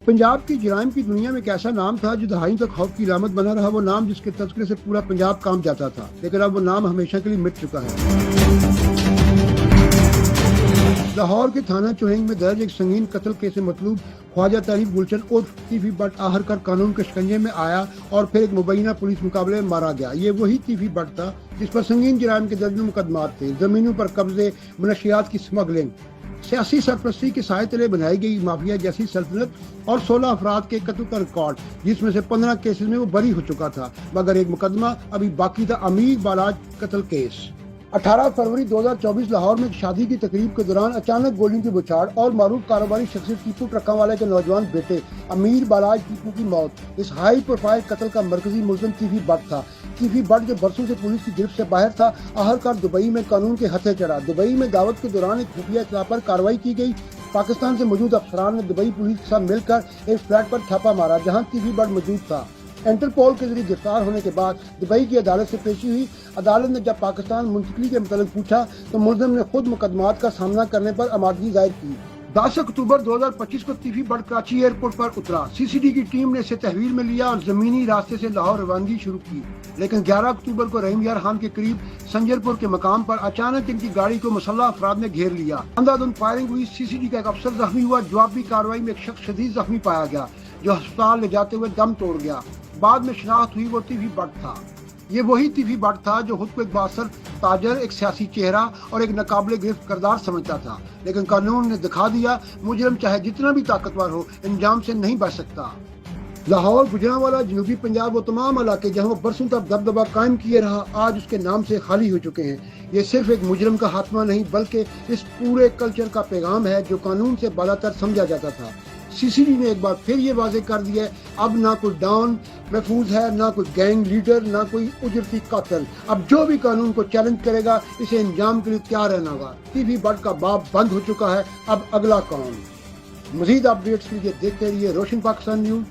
पंजाब की जराइम की दुनिया में एक ऐसा नाम था जो दहाइयों तक खौफ की इलामत बना रहा। वो नाम जिसके तज़किरे से पूरा पंजाब कांप जाता था, लेकिन अब वो नाम हमेशा के लिए मिट चुका है। लाहौर के थाना चोहेंग में दर्ज एक संगीन कत्ल केस से मतलूब ख्वाजा तारीफ गुलशन उर्फ तीफी बट आखिरकार कानून के शिकंजे में आया और फिर एक मुबैना पुलिस मुकाबले में मारा गया। ये वही तीफी बट था जिस पर संगीन जराइम के दर्जनों मुकदमात थे। जमीनों पर कब्जे, मनशियात की स्मगलिंग, सियासी सरपरस्ती के साए तले बनाई गई माफिया जैसी सल्तनत और 16 अफराद के कत्ल का रिकॉर्ड, जिसमें से 15 केसेस में वो बरी हो चुका था, मगर एक मुकदमा अभी बाकी था, अमीर बालाज कत्ल केस। 18 फरवरी 2024 लाहौर में एक शादी की तकरीब के दौरान अचानक गोलियों की बौछार और मारूफ कारोबारी शख्सियत टीपू ट्रकों वाले के नौजवान बेटे अमीर बालाज टीपू की मौत। इस हाई प्रोफाइल कत्ल का मरकजी मुल्ज़िम तीफी बट था। तीफी बट जो बरसों से पुलिस की गिरफ्त से बाहर था, आखिरकार दुबई में कानून के हथे चढ़ा। दुबई में दावत के दौरान एक खुफिया इत्तला पर कार्रवाई की गई। पाकिस्तान से मौजूद अफसरान ने दुबई पुलिस के साथ मिलकर एक फ्लैट पर छापा मारा जहां तीफी बट मौजूद था। इंटरपोल के जरिए गिरफ्तार होने के बाद दुबई की अदालत से पेशी हुई। अदालत ने जब पाकिस्तान मुंतकली के मतलब पूछा तो मुल्ज़िम ने खुद मुकदमात का सामना करने पर आमादगी जाहिर की। 10 अक्टूबर 2025 को तीफी बट कराची एयरपोर्ट पर उतरा। सीसीडी की टीम ने इसे तहवील में लिया और जमीनी रास्ते से लाहौर रवानगी शुरू की, लेकिन 11 अक्टूबर को रहीम यार खान के करीब संजरपुर के मकाम पर अचानक इनकी गाड़ी को मुसल्लह अफराद ने घेर लिया। अंधाधुंध फायरिंग हुई। सीसीडी का एक अफसर जख्मी हुआ। जवाबी कार्रवाई में एक शख्स शदीद जख्मी पाया गया जो अस्पताल ले जाते हुए दम तोड़ गया। बाद में शनाख्त हुई वो तीफी बट था। ये वही तीफी बट था जो खुद को एक बासर ताजर, एक सियासी चेहरा और एक नाकाबिले गिरफ्त किरदार समझता था, लेकिन कानून ने दिखा दिया मुजरिम चाहे जितना भी ताकतवर हो इंजाम से नहीं बच सकता। लाहौर, गुजरांवाला, जनूबी पंजाब, वो तमाम इलाके जहाँ वो बरसों तक दबदबा कायम किए रहा, आज उसके नाम से खाली हो चुके हैं। ये सिर्फ एक मुजरिम का खात्मा नहीं बल्कि इस पूरे कल्चर का पैगाम है जो कानून से बालातर समझा जाता था। सीसीडी ने एक बार फिर ये वाजे कर दिया है, अब ना कोई डॉन महफूज है, ना कोई गैंग लीडर, ना कोई उजरती कातिल। अब जो भी कानून को चैलेंज करेगा इसे इंजाम के लिए तैयार रहना होगा। तीफी बट का बाब बंद हो चुका है, अब अगला कौन। मजीद अपडेट्स के लिए देखते रहिए रोशन पाकिस्तान न्यूज।